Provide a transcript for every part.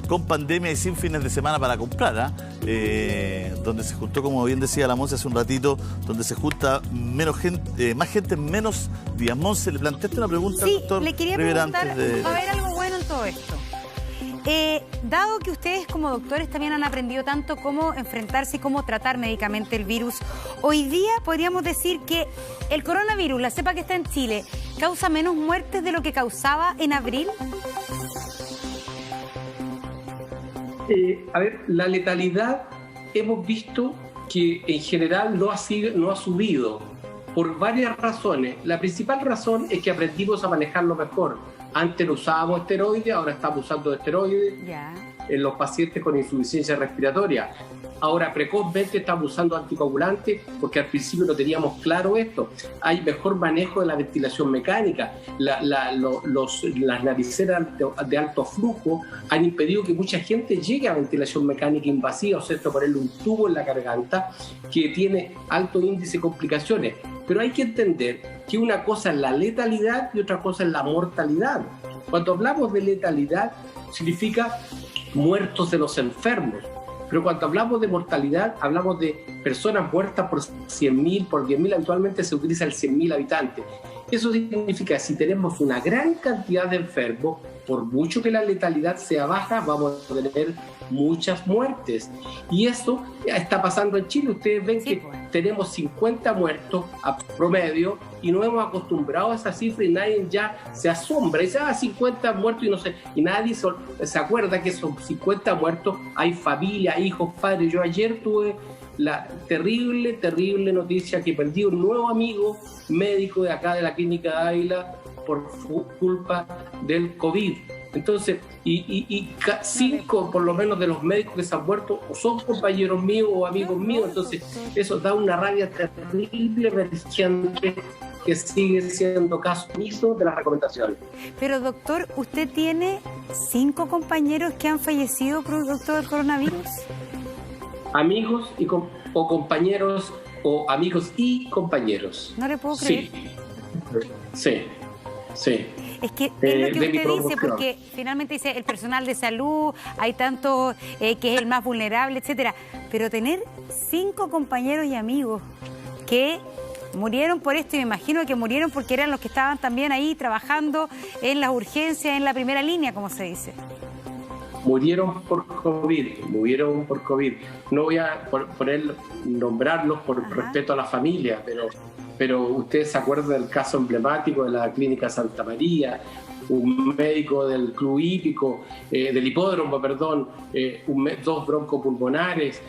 con pandemia y sin fines de semana para comprar, donde se juntó, como bien decía la Monse hace un ratito, donde se junta menos gente, más gente en menos días. Monse, le planteaste una pregunta al doctor le quería Rivera preguntar, antes de... va a haber algo bueno en todo esto. Dado que ustedes como doctores también han aprendido tanto cómo enfrentarse y cómo tratar médicamente el virus, hoy día podríamos decir que el coronavirus, la cepa que está en Chile, ¿causa menos muertes de lo que causaba en abril? A ver, la letalidad hemos visto que en general no ha subido por varias razones. La principal razón es que aprendimos a manejarlo mejor. Antes no usábamos esteroides, ahora estamos usando esteroides en los pacientes con insuficiencia respiratoria. Ahora precozmente estamos usando anticoagulantes porque al principio no teníamos claro esto. Hay mejor manejo de la ventilación mecánica. Las nariceras de alto flujo han impedido que mucha gente llegue a ventilación mecánica invasiva, o sea, ponerle un tubo en la garganta que tiene alto índice de complicaciones. Pero hay que entender que una cosa es la letalidad y otra cosa es la mortalidad. Cuando hablamos de letalidad, significa muertos de los enfermos. Pero cuando hablamos de mortalidad, hablamos de personas muertas por 100.000, por 10.000, habitualmente se utiliza el 100.000 habitantes. Eso significa que si tenemos una gran cantidad de enfermos, por mucho que la letalidad sea baja, vamos a tener muchas muertes. Y eso está pasando en Chile. Ustedes ven que tenemos 50 muertos a promedio y nos hemos acostumbrado a esa cifra y nadie ya se asombra. Y dice, 50 muertos y no sé. Y nadie se acuerda que esos 50 muertos hay familia, hijos, padres. Yo ayer tuve la terrible noticia que perdí un nuevo amigo médico de acá de la clínica de Ávila por culpa del COVID. Entonces, y 5 por lo menos de los médicos que se han muerto o son compañeros míos o amigos míos. Entonces, eso da una rabia terrible, vertigente, que sigue siendo caso omiso de las recomendaciones. Pero doctor, ¿usted tiene 5 compañeros que han fallecido producto del coronavirus? Amigos o compañeros, o amigos y compañeros. No le puedo creer. Sí. Es que es lo que usted dice, porque finalmente dice el personal de salud, hay tanto que es el más vulnerable, etcétera. Pero tener 5 compañeros y amigos que murieron por esto, y me imagino que murieron porque eran los que estaban también ahí trabajando en las urgencias, en la primera línea, como se dice. Murieron por COVID. No voy a nombrarlos por respeto a la familia, pero ustedes se acuerdan del caso emblemático de la Clínica Santa María, un médico del Club Hípico, del hipódromo, perdón, 2 broncopulmonares,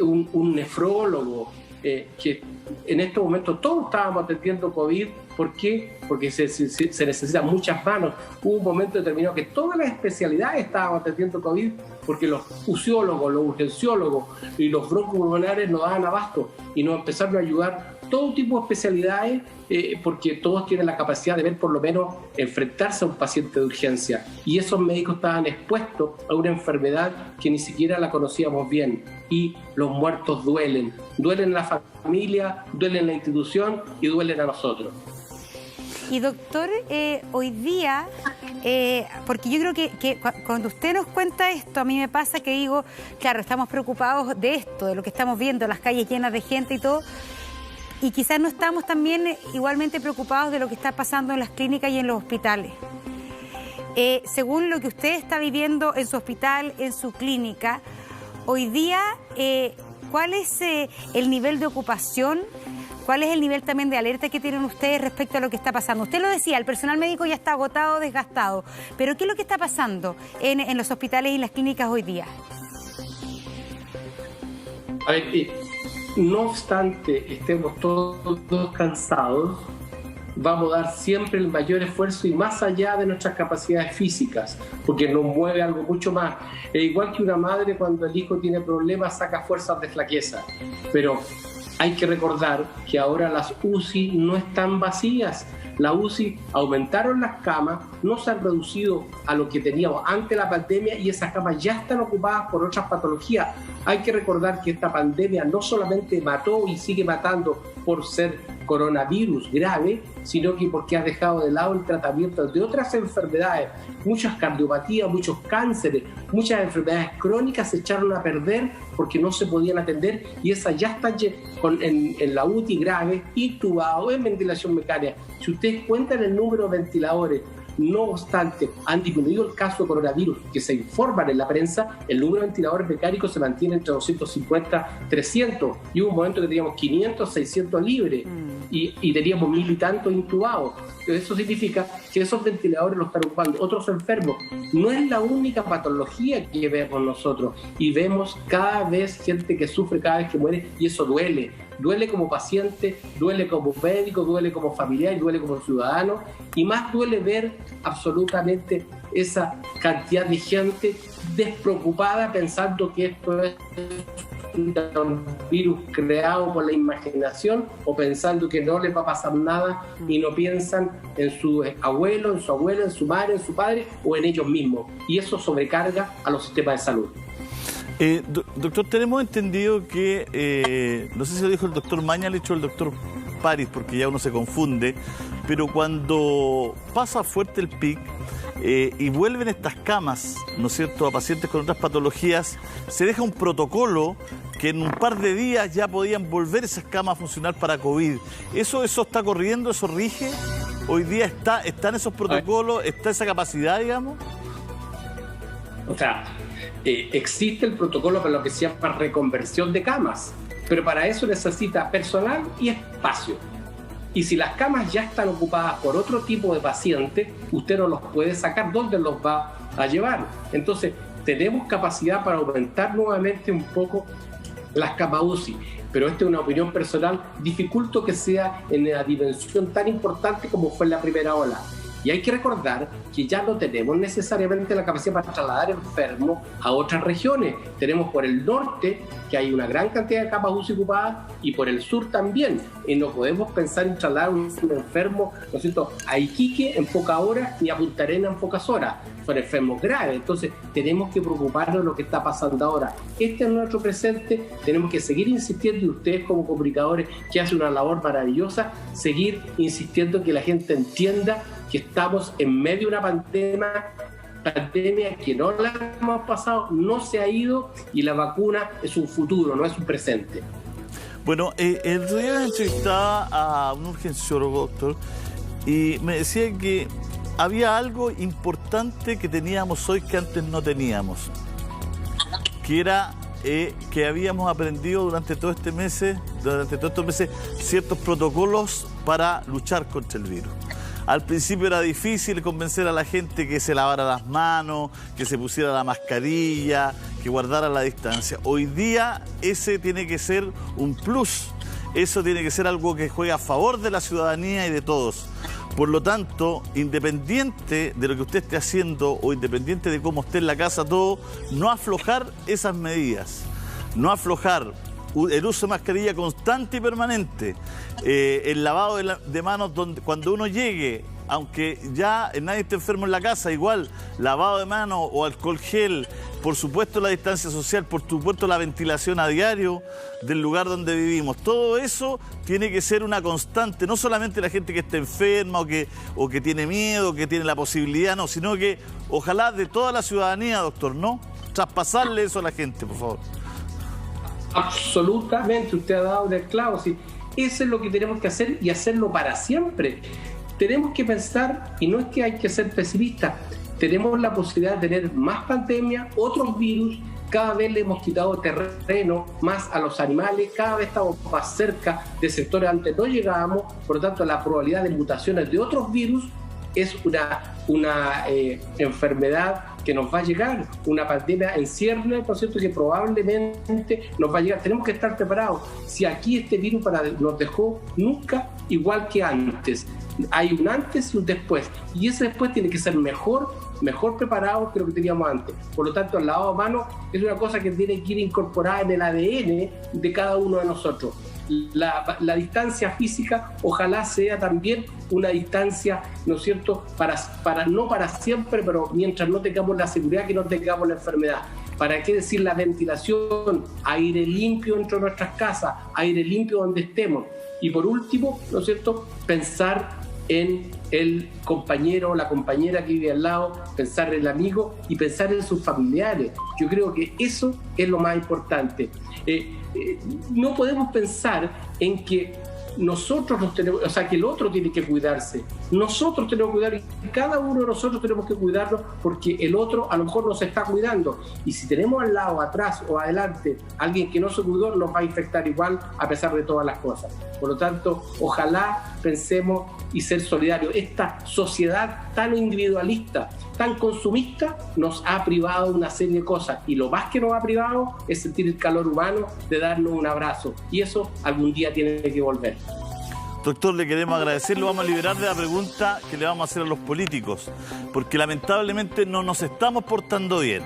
un nefrólogo, que en estos momentos todos estábamos atendiendo COVID. ¿Por qué? Porque se necesitan muchas manos. Hubo un momento determinado que todas las especialidades estaban atendiendo COVID porque los usiólogos, los urgenciólogos y los broncopulmonares no daban abasto y nos empezaron a ayudar todo tipo de especialidades porque todos tienen la capacidad de ver, por lo menos, enfrentarse a un paciente de urgencia. Y esos médicos estaban expuestos a una enfermedad que ni siquiera la conocíamos bien. Y los muertos duelen. Duelen a la familia, duelen a la institución y duelen a nosotros. Y doctor, hoy día, porque yo creo que cuando usted nos cuenta esto, a mí me pasa que digo, claro, estamos preocupados de esto, de lo que estamos viendo, las calles llenas de gente y todo, y quizás no estamos también igualmente preocupados de lo que está pasando en las clínicas y en los hospitales. Según lo que usted está viviendo en su hospital, en su clínica, hoy día, ¿cuál es el nivel de ocupación? ¿Cuál es el nivel también de alerta que tienen ustedes respecto a lo que está pasando? Usted lo decía, el personal médico ya está agotado, desgastado, pero ¿qué es lo que está pasando en los hospitales y las clínicas hoy día? A ver, no obstante estemos todos cansados, vamos a dar siempre el mayor esfuerzo y más allá de nuestras capacidades físicas, porque nos mueve algo mucho más. Igual que una madre cuando el hijo tiene problemas saca fuerzas de flaqueza, pero hay que recordar que ahora las UCI no están vacías. Las UCI aumentaron las camas, no se han reducido a lo que teníamos antes de la pandemia y esas camas ya están ocupadas por otras patologías. Hay que recordar que esta pandemia no solamente mató y sigue matando por ser coronavirus grave, sino que porque has dejado de lado el tratamiento de otras enfermedades. Muchas cardiopatías, muchos cánceres, muchas enfermedades crónicas se echaron a perder porque no se podían atender, y esas ya están en la UTI grave, intubados, en ventilación mecánica. Si ustedes cuentan el número de ventiladores, no obstante, han disminuido el caso de coronavirus, que se informan en la prensa, el número de ventiladores mecánicos se mantiene entre 250, 300, y hubo un momento que teníamos 500, 600 libres, y teníamos 1000 y tantos intubados. Eso significa que esos ventiladores los están ocupando otros enfermos. No es la única patología que vemos nosotros, y vemos cada vez gente que sufre cada vez que muere, y eso duele. Duele como paciente, duele como médico, duele como familiar y duele como ciudadano, y más duele ver absolutamente esa cantidad de gente despreocupada pensando que esto es un virus creado por la imaginación, o pensando que no les va a pasar nada, y no piensan en su abuelo, en su abuela, en su madre, en su padre o en ellos mismos, y eso sobrecarga a los sistemas de salud. Doctor, tenemos entendido que, no sé si lo dijo el doctor Mañalich o el doctor París, porque ya uno se confunde, pero cuando pasa fuerte el pic y vuelven estas camas, ¿no es cierto?, a pacientes con otras patologías, se deja un protocolo que en un par de días ya podían volver esas camas a funcionar para COVID. ¿Eso está corriendo? ¿Eso rige? ¿Hoy día están esos protocolos? ¿Está esa capacidad, digamos? O sea, existe el protocolo para lo que se llama reconversión de camas, pero para eso necesita personal y espacio. Y si las camas ya están ocupadas por otro tipo de pacientes, usted no los puede sacar. ¿Dónde los va a llevar? Entonces, tenemos capacidad para aumentar nuevamente un poco las camas UCI, pero esta es una opinión personal, dificulto que sea en la dimensión tan importante como fue en la primera ola. Y hay que recordar que ya no tenemos necesariamente la capacidad para trasladar enfermos a otras regiones. Tenemos por el norte, que hay una gran cantidad de camas UCI ocupadas, y por el sur también. Y no podemos pensar en trasladar un enfermo, ¿no es cierto?, a Iquique en pocas horas, ni a Punta Arenas en pocas horas. Son enfermos graves. Entonces tenemos que preocuparnos de lo que está pasando ahora. Este es nuestro presente. Tenemos que seguir insistiendo, y ustedes como comunicadores que hacen una labor maravillosa, seguir insistiendo que la gente entienda que estamos en medio de una pandemia que no la hemos pasado, no se ha ido, y la vacuna es un futuro, no es un presente. Bueno, el otro día entrevistaba a un urgenciólogo, doctor, y me decía que había algo importante que teníamos hoy que antes no teníamos, que era que habíamos aprendido durante todos estos meses ciertos protocolos para luchar contra el virus. Al principio era difícil convencer a la gente que se lavara las manos, que se pusiera la mascarilla, que guardara la distancia. Hoy día ese tiene que ser un plus, eso tiene que ser algo que juegue a favor de la ciudadanía y de todos. Por lo tanto, independiente de lo que usted esté haciendo o independiente de cómo esté en la casa todo, no aflojar esas medidas, no aflojar el uso de mascarilla constante y permanente, el lavado de manos cuando uno llegue, aunque ya nadie esté enfermo en la casa, igual, lavado de manos o alcohol gel, por supuesto la distancia social, por supuesto la ventilación a diario del lugar donde vivimos. Todo eso tiene que ser una constante, no solamente la gente que está enferma o que tiene miedo, que tiene la posibilidad, no, sino que ojalá de toda la ciudadanía, doctor, ¿no? Traspasarle eso a la gente, por favor. Absolutamente, usted ha dado el clavo. Sí. Eso es lo que tenemos que hacer, y hacerlo para siempre. Tenemos que pensar, y no es que hay que ser pesimistas, tenemos la posibilidad de tener más pandemia, otros virus, cada vez le hemos quitado terreno más a los animales, cada vez estamos más cerca de sectores antes no llegábamos, por lo tanto la probabilidad de mutaciones de otros virus es una enfermedad que nos va a llegar, una pandemia en ciernes, por cierto, que probablemente nos va a llegar. Tenemos que estar preparados. Si aquí este virus nos dejó nunca igual que antes, hay un antes y un después, y ese después tiene que ser mejor preparado que lo que teníamos antes. Por lo tanto, el lavado de manos es una cosa que tiene que ir incorporada en el ADN de cada uno de nosotros. La distancia física ojalá sea también una distancia, ¿no es cierto?, no para siempre, pero mientras no tengamos la seguridad que no tengamos la enfermedad. ¿Para qué decir la ventilación? Aire limpio dentro de nuestras casas, aire limpio donde estemos. Y por último, ¿no es cierto?, pensar en el compañero o la compañera que vive al lado, pensar en el amigo y pensar en sus familiares. Yo creo que eso es lo más importante. No podemos pensar en que nosotros nos tenemos, o sea, que el otro tiene que cuidarse. Nosotros tenemos que cuidar, y cada uno de nosotros tenemos que cuidarnos, porque el otro a lo mejor nos está cuidando. Y si tenemos al lado, atrás o adelante alguien que no se cuidó, nos va a infectar igual a pesar de todas las cosas. Por lo tanto, ojalá pensemos y ser solidarios. Esta sociedad tan individualista, tan consumista, nos ha privado de una serie de cosas, y lo más que nos ha privado es sentir el calor humano de darnos un abrazo, y eso algún día tiene que volver. Doctor, le queremos agradecer, lo vamos a liberar de la pregunta que le vamos a hacer a los políticos, porque lamentablemente no nos estamos portando bien.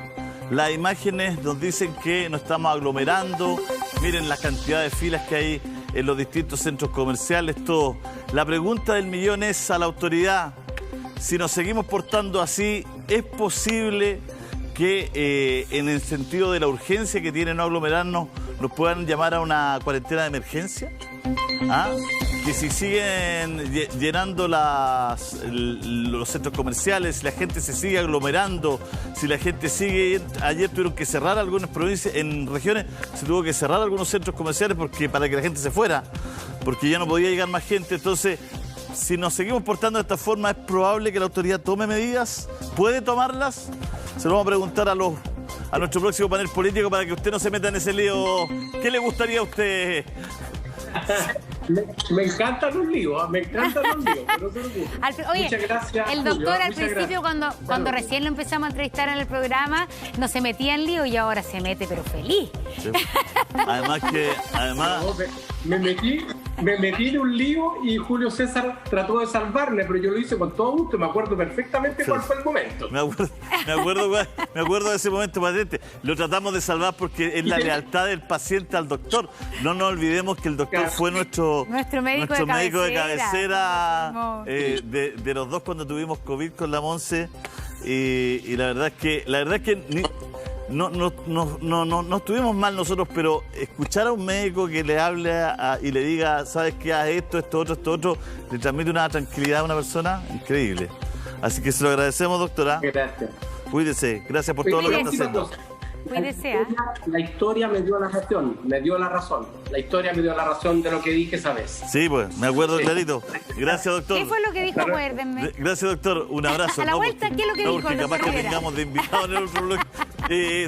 Las imágenes nos dicen que nos estamos aglomerando, miren la cantidad de filas que hay en los distintos centros comerciales, todo. La pregunta del millón es a la autoridad: si nos seguimos portando así, ¿es posible que en el sentido de la urgencia que tiene no aglomerarnos, nos puedan llamar a una cuarentena de emergencia? ¿Ah? Que si siguen llenando los centros comerciales, si la gente se sigue aglomerando, si la gente sigue... Ayer tuvieron que cerrar algunas provincias, en regiones se tuvo que cerrar algunos centros comerciales para que la gente se fuera, porque ya no podía llegar más gente. Entonces, si nos seguimos portando de esta forma, ¿es probable que la autoridad tome medidas? ¿Puede tomarlas? Se lo vamos a preguntar a nuestro próximo panel político para que usted no se meta en ese lío. ¿Qué le gustaría a usted? Me encantan los líos, me encantan los líos. Oye, muchas gracias, el doctor Julio, al principio, cuando recién lo empezamos a entrevistar en el programa, no se metía en lío, y ahora se mete, pero feliz. Sí. Además, me metí en un lío y Julio César trató de salvarme, pero yo lo hice con todo gusto. Me acuerdo perfectamente cuál fue el momento. Me acuerdo de ese momento patente. Lo tratamos de salvar porque es la lealtad del paciente al doctor. No nos olvidemos que el doctor fue nuestro médico de cabecera de los dos cuando tuvimos COVID con la Monse. Y la verdad es que no estuvimos mal nosotros, pero escuchar a un médico que le hable y le diga, ¿sabes qué? Haz esto, otro, le transmite una tranquilidad a una persona increíble. Así que se lo agradecemos, doctora. Gracias. Cuídese, gracias por todo lo que está haciendo. La historia me dio la razón, La historia me dio la razón de lo que dije esa vez. Sí, pues, me acuerdo clarito. Gracias, doctor. ¿Qué fue lo que dijo? Acuérdenme. Gracias, doctor. Un abrazo. A la vuelta, ¿qué es lo que dijo? Porque capaz que tengamos de invitado en el otro bloque.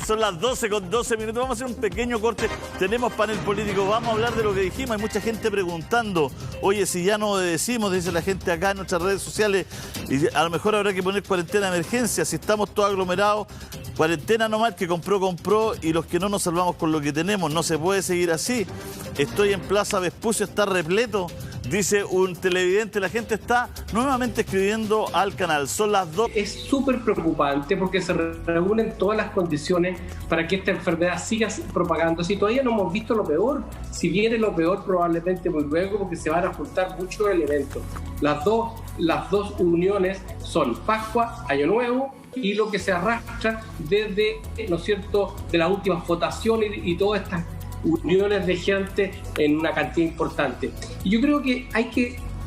Son las 12:12. Vamos a hacer un pequeño corte. Tenemos panel político. Vamos a hablar de lo que dijimos. Hay mucha gente preguntando. Oye, si ya no decimos, dice la gente acá en nuestras redes sociales, y a lo mejor habrá que poner cuarentena de emergencia. Si estamos todos aglomerados, cuarentena nomás, que compró, y los que no nos salvamos con lo que tenemos. No se puede seguir así. Estoy en Plaza Vespucio, está repleto, dice un televidente. La gente está nuevamente escribiendo al canal. Son las 2. Es súper preocupante porque se reúnen todas las condiciones para que esta enfermedad siga propagándose, y todavía no hemos visto lo peor. Si viene lo peor, probablemente muy luego, porque se van a juntar muchos elementos. Las dos uniones son Pascua, Año Nuevo, y lo que se arrastra desde, ¿no es cierto?, de las últimas votaciones y todas estas uniones de gente en una cantidad importante. Y yo creo que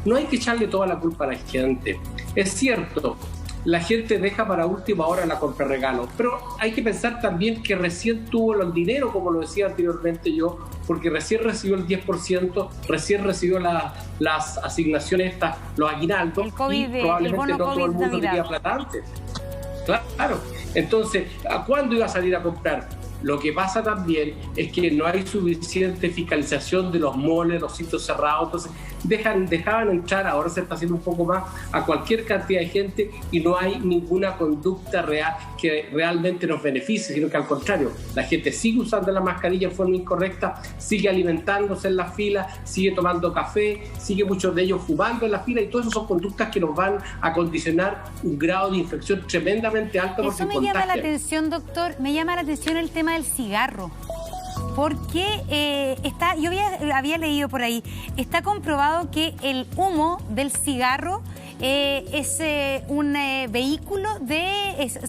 no hay que echarle toda la culpa a la gente. Es cierto, la gente deja para última hora la compra de regalos, pero hay que pensar también que recién tuvo el dinero, como lo decía anteriormente yo, porque recién recibió el 10%, recién recibió las asignaciones estas, los aguinaldos, el COVID, y probablemente no todo el mundo tenía plata antes. Claro, entonces, ¿a cuándo iba a salir a comprar? Lo que pasa también es que no hay suficiente fiscalización de los moles, los sitios cerrados, entonces dejaban entrar, ahora se está haciendo un poco más, a cualquier cantidad de gente, y no hay ninguna conducta real que realmente nos beneficie, sino que al contrario, la gente sigue usando la mascarilla en forma incorrecta, sigue alimentándose en la fila, sigue tomando café, sigue muchos de ellos fumando en la fila, y todas esas son conductas que nos van a condicionar un grado de infección tremendamente alto. Eso me llama la atención, doctor, me llama la atención el tema del cigarro. Porque yo había leído por ahí, está comprobado que el humo del cigarro es un vehículo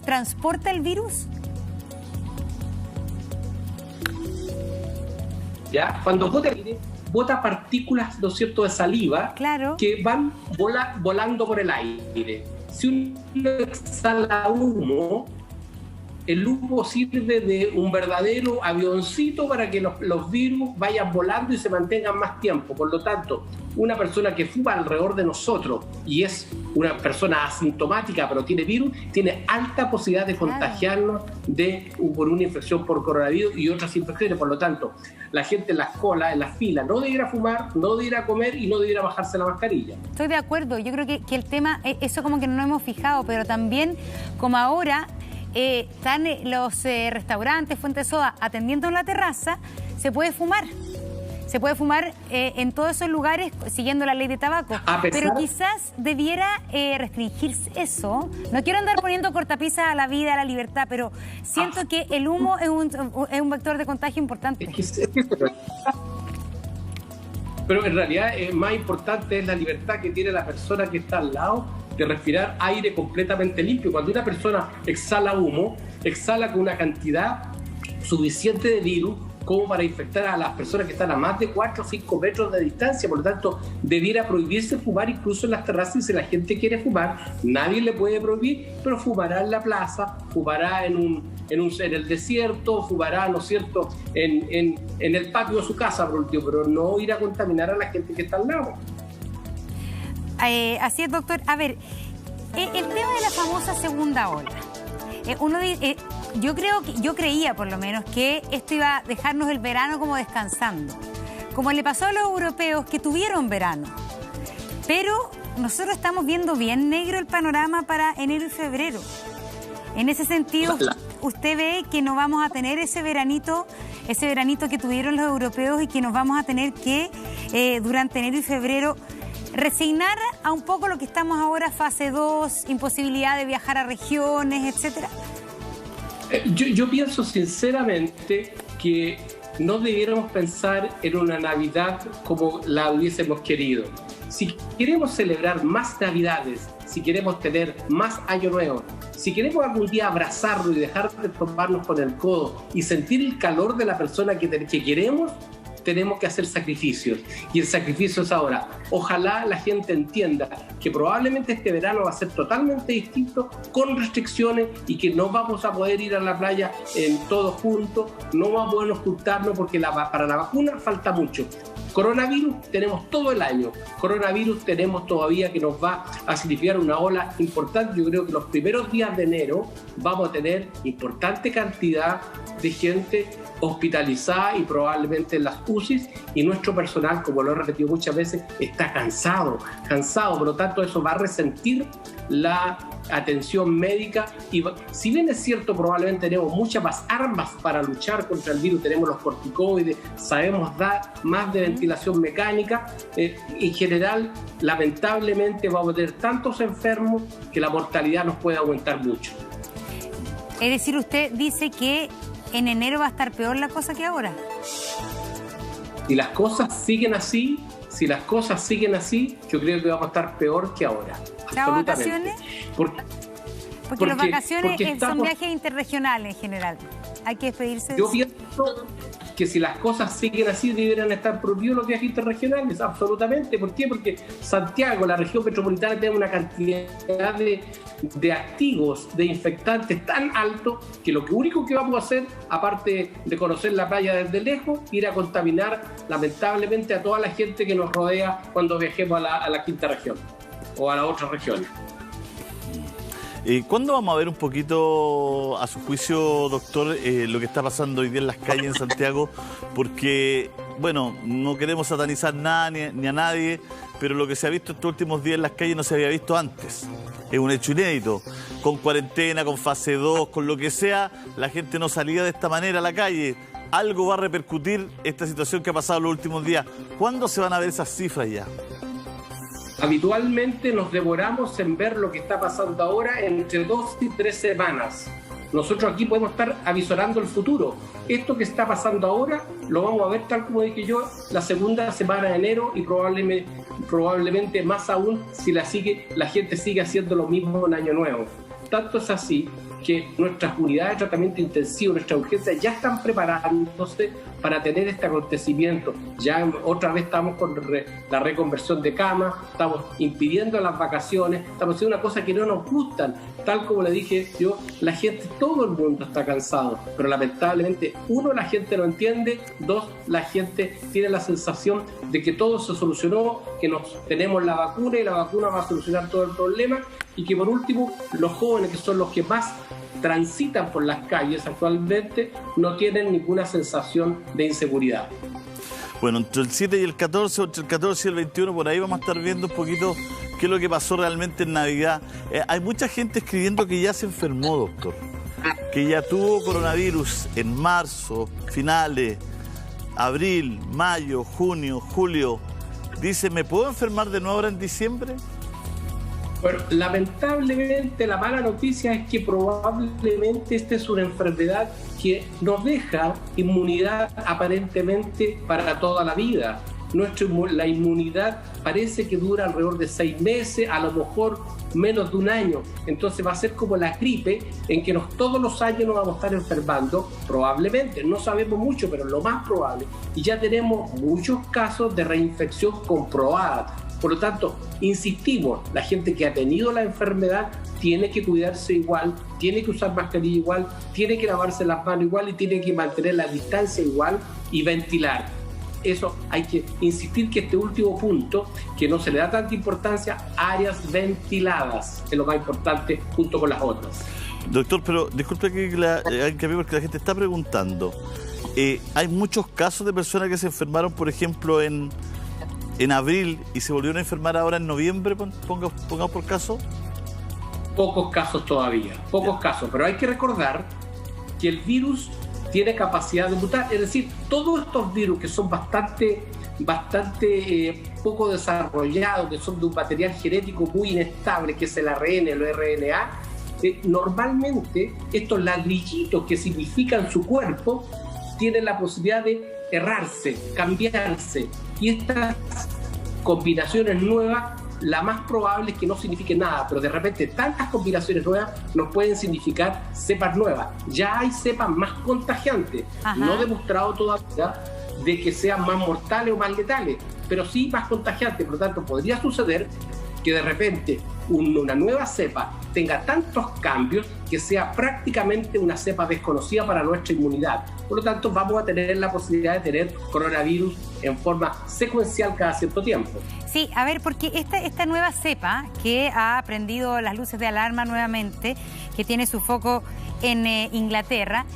transporta el virus. Ya, cuando bota partículas, ¿no es cierto?, de saliva, claro, que van volando por el aire. Si uno exhala humo, el humo sirve de un verdadero avioncito para que los virus vayan volando y se mantengan más tiempo. Por lo tanto, una persona que fuma alrededor de nosotros y es una persona asintomática pero tiene virus, tiene alta posibilidad de contagiarnos por una infección por coronavirus y otras infecciones. Por lo tanto, la gente en las colas, en las filas, no debiera fumar, no debiera comer y no debiera bajarse la mascarilla. Estoy de acuerdo. Yo creo que el tema, eso como que no nos hemos fijado, pero también como ahora están los restaurantes, Fuente Soda, atendiendo en la terraza, se puede fumar. Se puede fumar en todos esos lugares siguiendo la ley de tabaco. Pero quizás debiera restringirse eso. No quiero andar poniendo cortapisas a la vida, a la libertad, pero siento que el humo es un vector de contagio importante. Pero en realidad más importante es la libertad que tiene la persona que está al lado de respirar aire completamente limpio. Cuando una persona exhala humo, exhala con una cantidad suficiente de virus como para infectar a las personas que están a más de 4 o 5 metros de distancia. Por lo tanto, debiera prohibirse fumar incluso en las terrazas. Y si la gente quiere fumar, nadie le puede prohibir, pero fumará en la plaza, fumará en el desierto, fumará, ¿no es cierto?, en el patio de su casa, por último, pero no ir a contaminar a la gente que está al lado. Así es, doctor. A ver, el tema de la famosa segunda ola. Yo creía por lo menos que esto iba a dejarnos el verano como descansando, como le pasó a los europeos que tuvieron verano. Pero nosotros estamos viendo bien negro el panorama para enero y febrero. En ese sentido, usted ve que no vamos a tener ese veranito que tuvieron los europeos y que nos vamos a tener que, durante enero y febrero, resignar a un poco lo que estamos ahora, fase 2, imposibilidad de viajar a regiones, etcétera. Yo pienso sinceramente que no debiéramos pensar en una Navidad como la hubiésemos querido. Si queremos celebrar más Navidades, si queremos tener más Año Nuevo, si queremos algún día abrazarlo y dejar de tomarnos con el codo y sentir el calor de la persona que queremos, tenemos que hacer sacrificios. Y el sacrificio es ahora. Ojalá la gente entienda que probablemente este verano va a ser totalmente distinto, con restricciones, y que no vamos a poder ir a la playa todos juntos, no vamos a poder juntarnos porque para la vacuna falta mucho. Coronavirus tenemos todo el año. Coronavirus tenemos todavía, que nos va a significar una ola importante. Yo creo que los primeros días de enero vamos a tener importante cantidad de gente hospitalizada y probablemente en las UCIs, y nuestro personal, como lo he repetido muchas veces, está cansado. Por lo tanto, eso va a resentir la atención médica. Y si bien es cierto, probablemente tenemos muchas más armas para luchar contra el virus, tenemos los corticoides, sabemos dar más de ventilación mecánica, en general, lamentablemente vamos a tener tantos enfermos que la mortalidad nos puede aumentar mucho. Es decir, usted dice que en enero va a estar peor la cosa que ahora. Si las cosas siguen así, yo creo que vamos a estar peor que ahora. ¿Las vacaciones? Porque las vacaciones son viajes interregionales en general. Hay que despedirse de Yo pienso que si las cosas siguen así, deberían estar prohibidos los viajes interregionales, absolutamente. ¿Por qué? Porque Santiago, la región metropolitana, tiene una cantidad de activos, de infectantes tan alto, que lo único que vamos a hacer, aparte de conocer la playa desde lejos, ir a contaminar lamentablemente a toda la gente que nos rodea cuando viajemos a la quinta región o a las otras regiones. ¿Cuándo vamos a ver un poquito, a su juicio, doctor, lo que está pasando hoy día en las calles en Santiago? Porque, bueno, no queremos satanizar nada ni a nadie, pero lo que se ha visto estos últimos días en las calles no se había visto antes. Es un hecho inédito. Con cuarentena, con fase 2, con lo que sea, la gente no salía de esta manera a la calle. Algo va a repercutir esta situación que ha pasado los últimos días. ¿Cuándo se van a ver esas cifras ya? Habitualmente nos demoramos en ver lo que está pasando ahora entre 2 y 3 semanas. Nosotros aquí podemos estar avisorando el futuro. Esto que está pasando ahora lo vamos a ver, tal como dije yo, la segunda semana de enero, y probablemente más aún si la gente sigue haciendo lo mismo en Año Nuevo. Tanto es así que nuestras unidades de tratamiento intensivo, nuestras urgencias ya están preparándose para tener este acontecimiento. Ya otra vez estamos con la reconversión de camas, estamos impidiendo las vacaciones, estamos haciendo una cosa que no nos gustan. Tal como le dije yo, la gente, todo el mundo está cansado, pero lamentablemente, uno, la gente no entiende, dos, la gente tiene la sensación de que todo se solucionó, que tenemos la vacuna y la vacuna va a solucionar todo el problema, y que por último, los jóvenes, que son los que más transitan por las calles actualmente, no tienen ninguna sensación de inseguridad. Bueno, entre el 7 y el 14, entre el 14 y el 21, por ahí vamos a estar viendo un poquito qué es lo que pasó realmente en Navidad. Hay mucha gente escribiendo que ya se enfermó, doctor, que ya tuvo coronavirus en marzo, finales, abril, mayo, junio, julio. Dice, ¿me puedo enfermar de nuevo ahora en diciembre? Bueno, lamentablemente la mala noticia es que probablemente esta es una enfermedad que nos deja inmunidad aparentemente para toda la vida. La inmunidad parece que dura alrededor de 6 meses, a lo mejor menos de un año. Entonces va a ser como la gripe, en que todos los años nos vamos a estar enfermando, probablemente. No sabemos mucho, pero lo más probable. Y ya tenemos muchos casos de reinfección comprobada. Por lo tanto, insistimos, la gente que ha tenido la enfermedad tiene que cuidarse igual, tiene que usar mascarilla igual, tiene que lavarse las manos igual y tiene que mantener la distancia igual y ventilar. Eso hay que insistir, que este último punto, que no se le da tanta importancia, áreas ventiladas, es lo más importante junto con las otras. Doctor, pero disculpe que porque la gente está preguntando. Hay muchos casos de personas que se enfermaron, por ejemplo, en abril y se volvieron a enfermar ahora en noviembre, pongamos por caso. Pocos casos todavía, casos, pero hay que recordar que el virus tiene capacidad de mutar, es decir, todos estos virus que son bastante poco desarrollados, que son de un material genético muy inestable, que es el ARN, el RNA, normalmente estos ladrillitos que significan su cuerpo tienen la posibilidad de errarse, cambiarse, y estas combinaciones nuevas, la más probable es que no signifiquen nada, pero de repente tantas combinaciones nuevas nos pueden significar cepas nuevas. Ya hay cepas más contagiantes, no demostrado todavía de que sean más mortales o más letales, pero sí más contagiantes. Por lo tanto, podría suceder que de repente una nueva cepa tenga tantos cambios que sea prácticamente una cepa desconocida para nuestra inmunidad. Por lo tanto, vamos a tener la posibilidad de tener coronavirus en forma secuencial cada cierto tiempo. Sí, a ver, porque esta nueva cepa que ha prendido las luces de alarma nuevamente, que tiene su foco en Inglaterra,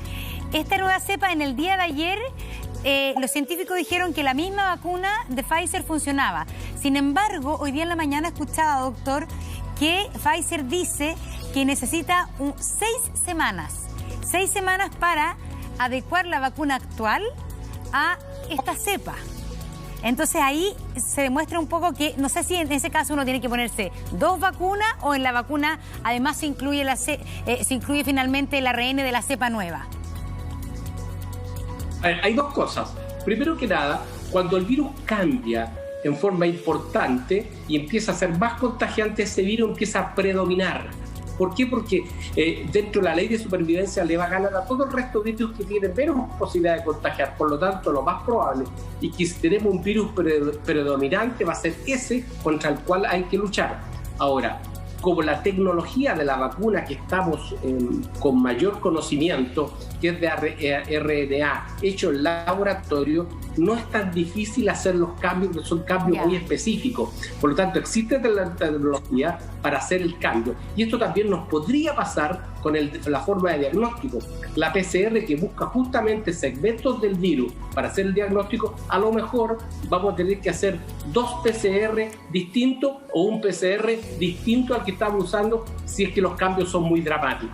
esta nueva cepa, en el día de ayer, los científicos dijeron que la misma vacuna de Pfizer funcionaba. Sin embargo, hoy día en la mañana escuchaba, doctor, que Pfizer dice que necesita 6 semanas. 6 semanas para adecuar la vacuna actual a esta cepa. Entonces ahí se demuestra un poco que, no sé si en ese caso uno tiene que ponerse 2 vacunas o en la vacuna además se incluye finalmente el ARN de la cepa nueva. Hay 2 cosas. Primero que nada, cuando el virus cambia en forma importante y empieza a ser más contagiante, ese virus empieza a predominar. ¿Por qué? Porque dentro de la ley de supervivencia le va a ganar a todo el resto de virus que tienen menos posibilidad de contagiar. Por lo tanto, lo más probable es que si tenemos un virus predominante va a ser ese contra el cual hay que luchar. Ahora, como la tecnología de la vacuna que estamos con mayor conocimiento, que es de RNA hecho en laboratorio, no es tan difícil hacer los cambios, porque son cambios muy específicos. Por lo tanto, existe la tecnología para hacer el cambio. Y esto también nos podría pasar con la forma de diagnóstico. La PCR, que busca justamente segmentos del virus para hacer el diagnóstico, a lo mejor vamos a tener que hacer 2 PCR distintos o un PCR distinto al que estamos usando si es que los cambios son muy dramáticos.